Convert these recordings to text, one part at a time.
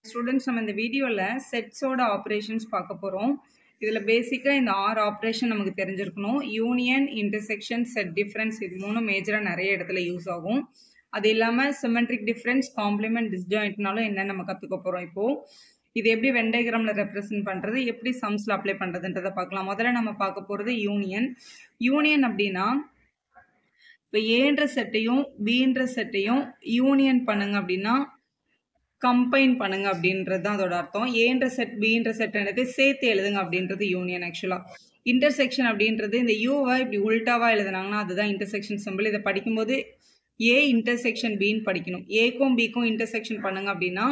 Students நம்ம இந்த வீடியோவில் செட்ஸோட ஆப்ரேஷன்ஸ் பார்க்க போகிறோம். இதில் பேசிக்காக இந்த 6 ஆப்ரேஷன் நமக்கு தெரிஞ்சிருக்கணும். யூனியன், இன்டர்செக்ஷன், செட் டிஃப்ரென்ஸ், இது 3 மேஜராக நிறைய இடத்துல யூஸ் ஆகும். அது இல்லாமல் சிமெட்ரிக் டிஃப்ரென்ஸ், காம்ப்ளிமெண்ட், டிஸ்ஜாயிண்ட்னாலும் என்ன நம்ம கற்றுக்க போகிறோம். இப்போது இது எப்படி வென் டயக்ராமில் ரெப்ரசென்ட் பண்ணுறது, எப்படி சம்ஸில் அப்ளை பண்ணுறதுன்றதை பார்க்கலாம். முதல்ல நம்ம பார்க்க போகிறது யூனியன். யூனியன் அப்படின்னா இப்போ ஏன்ற செட்டையும் பின்ற செட்டையும் யூனியன் பண்ணுங்க அப்படின்னா கம்பைன் பண்ணுங்க அப்படின்றது தான் அதோட அர்த்தம். ஏன்ற செட் பின்ற செட்ன்றது சேர்த்து எழுதுங்க அப்படின்றது யூனியன். ஆக்சுவலாக இன்டர்செக்ஷன் அப்படின்றது இந்த யூவை இப்படி உல்டாவா எழுதுனாங்கன்னா அதுதான் இன்டர்செக்ஷன் சிம்பிள். இதை படிக்கும்போது ஏ இன்டர்செக்ஷன் பின்னு படிக்கணும். ஏக்கும் பிக்கும் இன்டர்செக்ஷன் பண்ணுங்க அப்படின்னா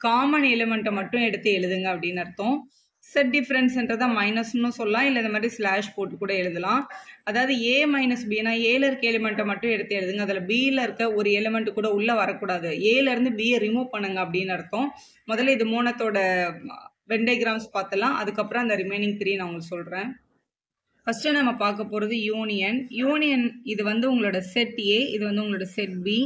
காமன் எலிமெண்ட்டை மட்டும் எடுத்து எழுதுங்க அப்படின்னு அர்த்தம். செட் டிஃப்ரென்ஸ்ன்றதை மைனஸ்னு சொல்லலாம், இல்லை இந்த மாதிரி ஸ்லாஷ் போட்டு கூட எழுதலாம். அதாவது ஏ மைனஸ் பினா ஏல இருக்க எலிமெண்ட்டை மட்டும் எடுத்து எழுதுங்க, அதில் பியில் இருக்க ஒரு எலிமெண்ட் கூட உள்ளே வரக்கூடாது, ஏலேருந்து பியை ரிமூவ் பண்ணுங்க அப்படின்னு அர்த்தம். முதல்ல இது மூணத்தோட வென் டயக்ராம்ஸ் பார்த்துலாம், அதுக்கப்புறம் அந்த ரிமைனிங் 3 நான் உங்களுக்கு சொல்கிறேன். ஃபஸ்ட்டு நம்ம பார்க்க போகிறது யூனியன். யூனியன் இது வந்து உங்களோட செட் ஏ, இது வந்து உங்களோட செட் பி.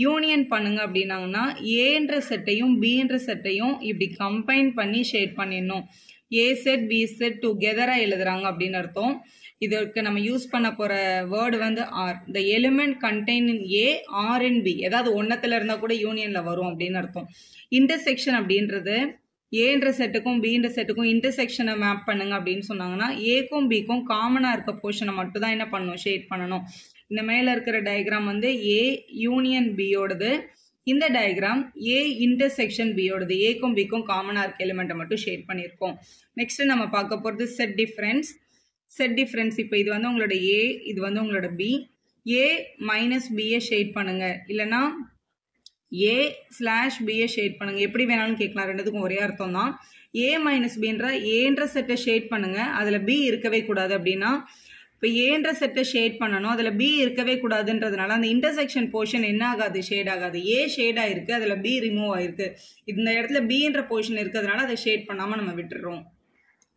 யூனியன் பண்ணுங்க அப்படின்னாங்கன்னா ஏன்ற செட்டையும் பின்ற செட்டையும் இப்படி கம்பைன் பண்ணி ஷேட் பண்ணிடணும். ஏ செட் பி செட் டுகெதராக எழுதுறாங்க அப்படின்னு அர்த்தம். இதற்கு நம்ம யூஸ் பண்ண போகிற வேர்டு வந்து or. The element contain in A or in B, ஏதாவது ஒன்றத்தில் இருந்தால் கூட யூனியனில் வரும் அப்படின்னு அர்த்தம். இன்டர்செக்ஷன் அப்படின்றது ஏன்ற செட்டுக்கும் பின்ற செட்டுக்கும் இன்டர்செக்ஷனை மேப் பண்ணுங்க அப்படின்னு சொன்னாங்கன்னா ஏக்கும் பிக்கும் காமனாக இருக்க போர்ஷனை மட்டும் தான் என்ன பண்ணணும், ஷேட் பண்ணணும். இந்த மேலே இருக்கிற டயக்ராம் வந்து ஏ யூனியன் பியோடது, இந்த டயக்ராம் ஏ இன்டர்செக்ஷன் பியோடது. ஏக்கும் பிக்கும் காமனாக இருக்க எலிமெண்ட்டை மட்டும் ஷேட் பண்ணியிருக்கோம். நெக்ஸ்ட் நம்ம பார்க்க போகிறது செட் டிஃப்ரென்ஸ். செட் டிஃப்ரென்ஸ் இப்போ இது வந்து உங்களோட ஏ, இது வந்து உங்களோட பி. ஏ மைனஸ் பியை ஷேட் பண்ணுங்க, இல்லைன்னா ஏ ஸ்லாஷ் பியை ஷேட் பண்ணுங்க, எப்படி வேணாலும் கேட்கலாம், ரெண்டுத்துக்கும் ஒரே அர்த்தம் தான். ஏ மைனஸ் பின்ற ஏன்ற செட்டை ஷேட் பண்ணுங்க, அதில் பி இருக்கவே கூடாது அப்படின்னா இப்போ ஏன்ற செட்டை ஷேட் பண்ணணும், அதில் பி இருக்கவே கூடாதுன்றதுனால அந்த இன்டர்செக்ஷன் போர்ஷன் என்ன ஆகாது, ஷேட் ஆகாது. ஏ ஷேட் ஆகிருக்கு, அதில் பி ரிமூவ் ஆகிருக்கு. இந்த இடத்துல பின்ற போர்ஷன் இருக்கிறதுனால அதை ஷேட் பண்ணாமல் நம்ம விட்டுடுறோம்.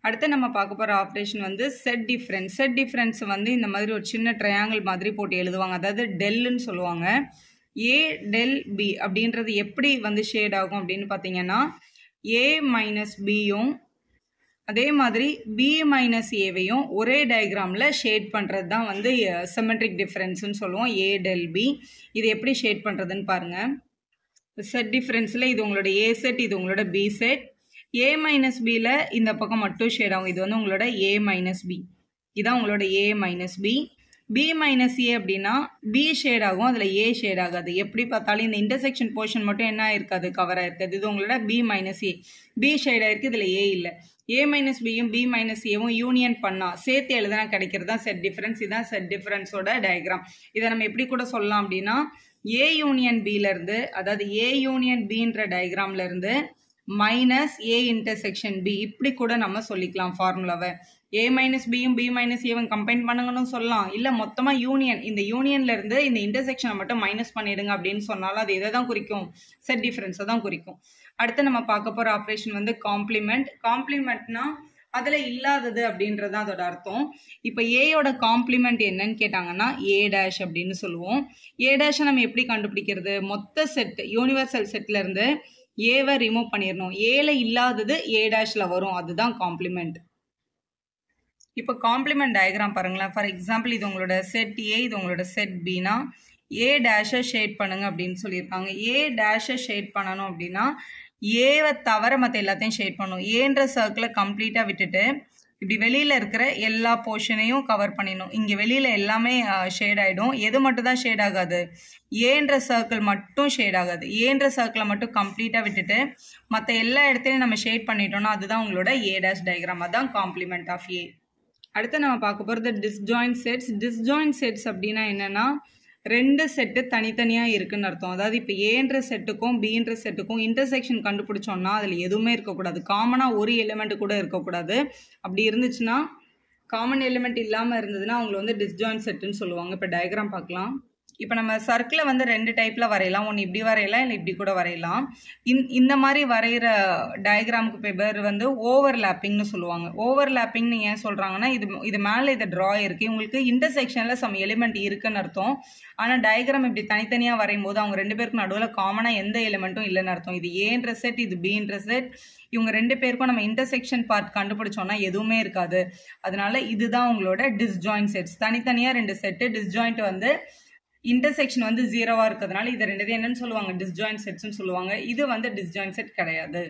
அடுத்து நம்ம பார்க்க போகிற ஆப்ரேஷன் வந்து செட் டிஃப்ரென்ஸ். செட் டிஃப்ரென்ஸ் வந்து இந்த மாதிரி ஒரு சின்ன ட்ரையாங்கிள் மாதிரி போட்டு எழுதுவாங்க, அதாவது டெல்லுன்னு சொல்லுவாங்க. ஏ டெல் பி அப்படின்றது எப்படி வந்து ஷேட் ஆகும் அப்படின்னு பார்த்தீங்கன்னா ஏ மைனஸ் பியும் அதே மாதிரி பி மைனஸ் ஏவையும் ஒரே டயக்ராமில் ஷேட் பண்ணுறது தான் வந்து சிமெட்ரிக் டிஃப்ரென்ஸ்னு சொல்லுவோம். ஏ டெல் பி. இது எப்படி ஷேட் பண்ணுறதுன்னு பாருங்கள். செட் டிஃப்ரென்ஸில் இது உங்களோட ஏ செட், இது உங்களோட பி செட். ஏ மைனஸ் பியில் இந்த பக்கம் மட்டும் ஷேட் ஆகும், இது வந்து உங்களோட ஏ மைனஸ் பி. இதுதான் உங்களோட A minus B. B minus A அப்படின்னா பி ஷேட் ஆகும், அதில் ஏ ஷேட் ஆகாது. எப்படி பார்த்தாலும் இந்த இன்டர்செக்ஷன் போர்ஷன் மட்டும் என்ன இருக்காது, கவர் ஆயிருக்காது. இது உங்களோட பி மைனஸ் ஏ. பி ஷேட் ஆயிருக்கு, இதில் ஏ இல்லை. ஏ மைனஸ் பியும் பி மைனஸ் ஏவும் யூனியன் பண்ணால் சேர்த்து எழுதுனா கிடைக்கிறது தான் செட் டிஃப்ரென்ஸ். இதுதான் செட் டிஃப்ரென்ஸோட டயக்ராம். இதை நம்ம எப்படி கூட சொல்லலாம் அப்படின்னா ஏ யூனியன் பிலேருந்து, அதாவது ஏ யூனியன் பின்ற டயக்ராம்லேருந்து மைனஸ் ஏ இன்டர்செக்ஷன் பி, இப்படி கூட நம்ம சொல்லிக்கலாம் ஃபார்முலாவை. ஏ மைனஸ் பியும் பி மைனஸ் ஏவும் கம்பைன் பண்ணுங்கன்னு சொல்லலாம், இல்லை மொத்தமாக யூனியன், இந்த யூனியன்லேருந்து இந்த இன்டர்செக்ஷனை மட்டும் மைனஸ் பண்ணிடுங்க அப்படின்னு சொன்னாலும் அது எதை தான் குறிக்கும், செட் டிஃப்ரென்ஸை தான் குறிக்கும். அடுத்து நம்ம பார்க்க போகிற ஆப்ரேஷன் வந்து காம்ப்ளிமெண்ட். காம்ப்ளிமெண்ட்னா அதில் இல்லாதது அப்படின்றது தான் அதோட அர்த்தம். இப்போ ஏயோட காம்ப்ளிமெண்ட் என்னன்னு கேட்டாங்கன்னா ஏ டேஷ் அப்படின்னு சொல்லுவோம். ஏ டேஷை நம்ம எப்படி கண்டுபிடிக்கிறது, மொத்த செட் யூனிவர்சல் செட்லேருந்து ஏவை ரிமூவ் பண்ணிடணும். ஏல இல்லாதது ஏ டேஷில் வரும், அதுதான் காம்ப்ளிமெண்ட். இப்போ காம்ப்ளிமெண்ட் டயக்ராம் பாருங்களேன். ஃபார் எக்ஸாம்பிள் இது உங்களோட செட் ஏ, இது உங்களோட செட் பினா ஏ டேஷை ஷேட் பண்ணுங்க அப்படின்னு சொல்லியிருக்காங்க. ஏ டேஷை ஷேட் பண்ணணும் அப்படின்னா ஏவை தவிர மற்ற எல்லாத்தையும் ஷேட் பண்ணணும். ஏன்ற சர்க்கிளை கம்ப்ளீட்டாக விட்டுட்டு இப்படி வெளியில் இருக்கிற எல்லா போர்ஷனையும் கவர் பண்ணிடணும். இங்கே வெளியில் எல்லாமே ஷேட் ஆகிடும், எது மட்டும் தான் ஷேட் ஆகாது, ஏன்ற சர்க்கிள் மட்டும் ஷேட் ஆகாது. ஏன்ற சர்க்கிளை மட்டும் கம்ப்ளீட்டாக விட்டுட்டு மற்ற எல்லா இடத்துலையும் நம்ம ஷேட் பண்ணிட்டோம்னா அதுதான் உங்களோட ஏ டேஷ் டயக்ராம், அதுதான் காம்ப்ளிமெண்ட் ஆஃப் ஏ. அடுத்து நம்ம பார்க்க போகிறது டிஸ்ஜாயிண்ட் செட்ஸ். டிஸ்ஜாயிண்ட் செட்ஸ் அப்படின்னா என்னென்னா ரெண்டு செட்டு தனித்தனியாக இருக்குன்னு அர்த்தம். அதாவது இப்போ ஏன்ற செட்டுக்கும் பின்ற செட்டுக்கும் இன்டர்செக்ஷன் கண்டுபிடிச்சோம்னா அதில் எதுவுமே இருக்கக்கூடாது, காமனாக ஒரு எலிமெண்ட் கூட இருக்கக்கூடாது. அப்படி இருந்துச்சுன்னா காமன் எலிமெண்ட் இல்லாமல் இருந்ததுன்னா அவங்களை வந்து டிஸ்ஜாயிண்ட் செட்டுன்னு சொல்லுவாங்க. இப்போ டயக்ராம் பார்க்கலாம். இப்போ நம்ம சர்க்கிளை வந்து 2 டைப்பில் வரையலாம். ஒன்று இப்படி வரையலாம், இல்லை இப்படி கூட வரையலாம். இந்த மாதிரி வரைகிற டயக்ராமுக்கு பேர் வந்து ஓவர்லேப்பிங்னு சொல்லுவாங்க. ஓவர்லேப்பிங்னு ஏன் சொல்கிறாங்கன்னா, இது மேலே இதை ட்ரா இருக்குது, உங்களுக்கு இன்டர்செக்ஷனில் சம் எலிமெண்ட் இருக்குன்னு அர்த்தம். ஆனால் டயக்ராம் இப்படி தனித்தனியாக வரையும் போது அவங்க 2 பேருக்கும் நடுவில் காமனாக எந்த எலிமெண்ட்டும் இல்லைன்னு அர்த்தம். இது ஏன்ற செட், இது பின்ற செட். இவங்க 2 பேருக்கும் நம்ம இன்டர்செக்ஷன் பார்ட் கண்டுபிடிச்சோம்னா எதுவுமே இருக்காது. அதனால இதுதான் உங்களோட டிஸ்ஜாயிண்ட் செட்ஸ். தனித்தனியாக 2 செட்டு, டிஸ்ஜாயிண்ட் வந்து இன்டர்செக்ஷன் வந்து 0வா இருக்கிறதுனால இது 2 என்னன்னு சொல்லுவாங்க, டிஸ்ஜாயிண்ட் செட்ஸ்னு சொல்லுவாங்க. இது வந்து டிஸ்ஜாயிண்ட் செட் கிடையாது.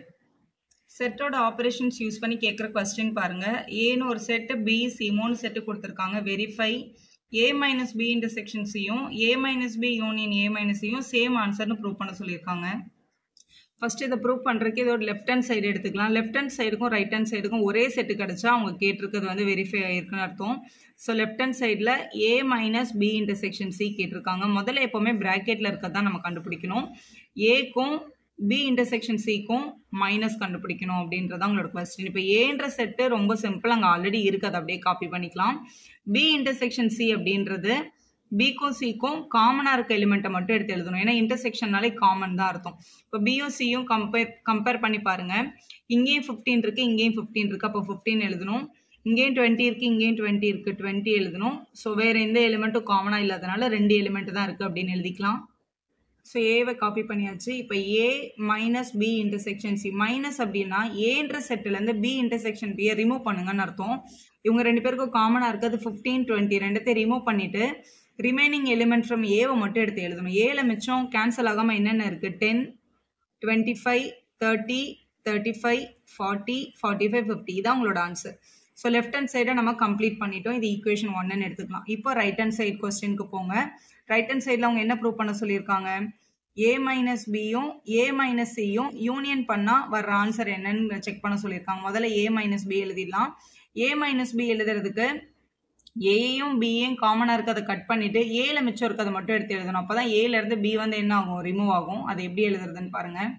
செட்டோட ஆப்ரேஷன்ஸ் யூஸ் பண்ணி கேட்குற கொஸ்டின் பாருங்க. ஏன்னு ஒரு செட்டு, பி சி 3 செட்டு கொடுத்துருக்காங்க. Verify A minus B intersection சியும் A minus B union A minus சியும் சேம் ஆன்சர்னு ப்ரூவ் பண்ண சொல்லியிருக்காங்க. ஃபர்ஸ்ட் இதை ப்ரூவ் பண்ணுறதுக்கு இதோட லெஃப்ட் ஹேண்ட் சைடு எடுத்துக்கலாம். லெஃப்ட் ஹேண்ட் சைடுக்கும் ரைட் ஹேண்ட் சைடுக்கும் ஒரே செட்டு கிடச்சா அவங்க கேட்டிருக்கிறது வந்து வெரிஃபை ஆகிருக்குன்னு அர்த்தம். ஸோ லெஃப்ட் ஹேண்ட் சைடில் ஏ மைனஸ் பி இன்டர்செக்ஷன் சி கேட்டிருக்காங்க. முதல்ல எப்போவுமே ப்ராக்கெட்டில் இருக்கிறது தான் நம்ம கண்டுபிடிக்கணும். ஏக்கும் பி இன்டர்செக்ஷன் சிக்கும் மைனஸ் கண்டுபிடிக்கணும் அப்படின்றதான் உங்களோட கொஸ்டின். இப்போ ஏன்ற செட்டு ரொம்ப சிம்பிள், அங்கே ஆல்ரெடி இருக்குது, அப்படியே காப்பி பண்ணிக்கலாம். பி இன்டர்செக்ஷன் சி அப்படின்றது பிக்கும் சிக்கும் காமனாக இருக்க எலிமெண்ட்டை மட்டும் எடுத்து எழுதணும். ஏன்னா இன்டர்செக்ஷன்னாலே காமன் தான் அர்த்தம். இப்போ பியும் சியும் கம்பேர் பண்ணி பாருங்கள். இங்கேயும் 15 இருக்குது, இங்கேயும் 15 இருக்குது, அப்போ 15 எழுதணும். இங்கேயும் 20 இருக்குது, இங்கேயும் 20 இருக்குது, 20 எழுதணும். ஸோ வேறு எந்த எலிமெண்ட்டும் காமனாக இல்லாதனால 2 எலிமெண்ட் தான் இருக்குது அப்படின்னு எழுதிக்கலாம். ஸோ ஏவை காப்பி பண்ணியாச்சு. இப்போ A minus B intersection C. Minus அப்படின்னா ஏன்ற செட்டிலேருந்து பி இன்டர்செக்ஷன் பியை ரிமூவ் பண்ணுங்கன்னு அர்த்தம். இவங்க 2 பேருக்கும் காமனாக இருக்கிறது 15, 20 ரெண்டுத்தையும் ரிமூவ் பண்ணிவிட்டு ரிமைனிங் எலிமெண்ட் ஃப்ரம் ஏவை மட்டும் எடுத்து எழுதணும். ஏல மிச்சம் கேன்சல் ஆகாமல் என்னென்ன இருக்குது, 10, 25, 30, 35, 40, 45, 50. இதான் உங்களோட ஆன்சர். ஸோ லெஃப்ட் ஹேண்ட் சைடை நம்ம கம்ப்ளீட் பண்ணிட்டோம். இது ஈக்குவேஷன் 1ன்னு எடுத்துக்கலாம். இப்போ ரைட் ஹேண்ட் சைடு கொஸ்டினுக்கு போங்க. ரைட் ஹேண்ட் சைடில் அவங்க என்ன ப்ரூவ் பண்ண சொல்லியிருக்காங்க, ஏ மைனஸ் பியும் ஏ மைனஸ் சியும் யூனியன் பண்ணால் வர்ற ஆன்சர் என்னன்னு செக் பண்ண சொல்லியிருக்காங்க. முதல்ல ஏ மைனஸ் பி எழுதிடலாம். ஏ மைனஸ் பி எழுதுறதுக்கு ஏயும் பியும் காமனாக இருக்கிறத கட் பண்ணிவிட்டு ஏல மிச்சம் இருக்கிறத மட்டும் எடுத்து எழுதணும். அப்போ தான் ஏலேருந்து பி வந்து என்ன ஆகும், ரிமூவ் ஆகும். அது எப்படி எழுதுறதுன்னு பாருங்கள்.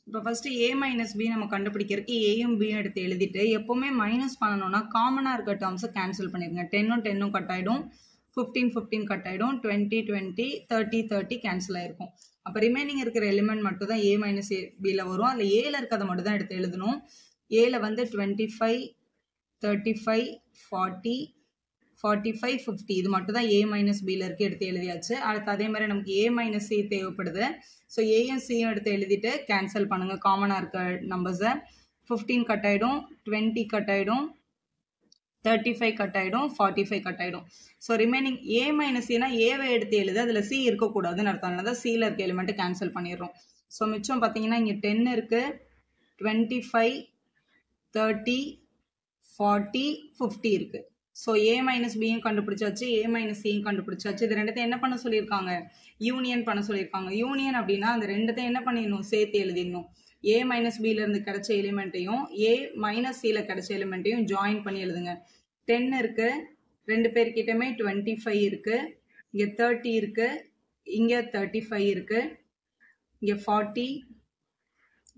இப்போ ஃபஸ்ட்டு ஏ மைனஸ் பி நம்ம கண்டுபிடிக்கிறதுக்கு ஏயும் பியும் எடுத்து எழுதிட்டு எப்போவுமே மைனஸ் பண்ணணும்னா காமனாக இருக்க டேர்ம்ஸை கேன்சல் பண்ணிடுங்க. 10 கட் ஆகிடும், 15 கட் ஆகிடும், 20 30 30 கேன்சல் ஆகிருக்கும். அப்போ ரிமைனிங் இருக்கிற எலிமெண்ட் மட்டும் தான் ஏ மைனஸ் பியில் வரும். அதில் ஏல இருக்கிறத மட்டும் தான் எடுத்து எழுதணும். ஏல வந்து 25, 35, 40, 45, 50 இது மட்டும் தான் ஏ மைனஸ் பியில் இருக்கு, எடுத்து எழுதியாச்சு. அடுத்து அதே மாதிரி நமக்கு ஏ மைனஸ் சி தேவைப்படுது. ஸோ ஏயும் சியும் எடுத்து எழுதிட்டு கேன்சல் பண்ணுங்கள் காமனாக இருக்க நம்பர்ஸை. 15 கட் ஆகிடும், 20 கட் ஆகிடும், 35 கட் ஆகிடும், 45 கட் ஆகிடும். ஸோ ரிமைனிங் ஏ மைனஸ் சினா ஏவை எடுத்து எழுது, அதில் சி இருக்கக்கூடாதுன்னு அர்த்தம். அதனால தான் சியில் இருக்க எலிமெண்ட்டு கேன்சல் பண்ணிடுறோம். ஸோ மிச்சம் பார்த்தீங்கன்னா இங்கே 10 இருக்குது, 25, 30, 40, 50 இருக்குது. ஸோ ஏ மைனஸ் பியும் கண்டுபிடிச்சாச்சு, ஏ மைனஸ் சியும் கண்டுபிடிச்சாச்சு. இது ரெண்டுத்தையும் என்ன பண்ண சொல்லியிருக்காங்க, யூனியன் பண்ண சொல்லியிருக்காங்க. யூனியன் அப்படின்னா அந்த ரெண்டுத்தையும் என்ன பண்ணிடணும், சேர்த்து எழுதிடணும். ஏ மைனஸ் பியிலேருந்து கிடைச்ச எலிமெண்ட்டையும் ஏ மைனஸ் சியில் கிடைச்ச எலிமெண்ட்டையும் ஜாயின் பண்ணி எழுதுங்க. 10 இருக்குது, 2 பேர்கிட்டமே 25 இருக்குது, இங்கே 30 இருக்குது, இங்கே 35 இருக்குது, இங்கே 40,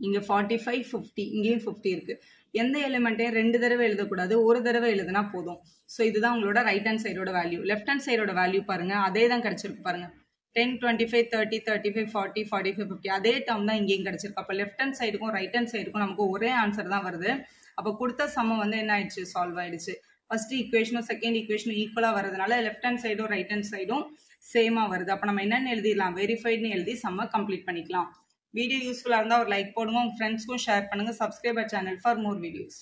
இங்கே 45, 50, இங்கேயும் 50 இருக்குது. எந்த எலிமெண்ட்டையும் 2 தடவை எழுதக்கூடாது, ஒரு தடவை எழுதுனா போதும். ஸோ இதுதான் உங்களோட ரைட் ஹேண்ட் சைடோட வேல்யூ. லெஃப்ட் ஹேண்ட் சைடோட வேல்யூ பாருங்கள், அதே தான் கிடச்சிருக்கு பாருங்கள். 10, 25, 30, 35, 40, 45, 50 அதே டேர்ம் தான் இங்கேயும் கிடச்சிருக்கு. அப்போ லெஃப்ட் ஹேண்ட் சைடுக்கும் ரைட் ஹேண்ட் சைடுக்கும் நமக்கு ஒரே ஆன்சர் தான் வருது. அப்போ கொடுத்த சம்மம் வந்து என்ன ஆயிடுச்சு, சால்வ் ஆயிடுச்சு. ஃபர்ஸ்ட் ஈக்குவேஷனும் செகண்ட் ஈக்குவேஷனும் ஈக்குவலாக வரதுனால லெஃப்ட் ஹேண்ட் சைடும் ரைட் ஹேண்ட் சைடும் சேமாக வருது. அப்போ நம்ம என்னென்னு எழுதிடலாம், வெரிஃபைட்னு எழுதி சம்மை கம்ப்ளீட் பண்ணிக்கலாம். வீடியோ யூஸ்ஃபுல்லாக இருந்தால் ஒரு லைக் போடுங்க, உங்கள் ஃப்ரெண்ட்ஸ்க்கும் ஷேர் பண்ணுங்கள். Subscribe our channel for more videos.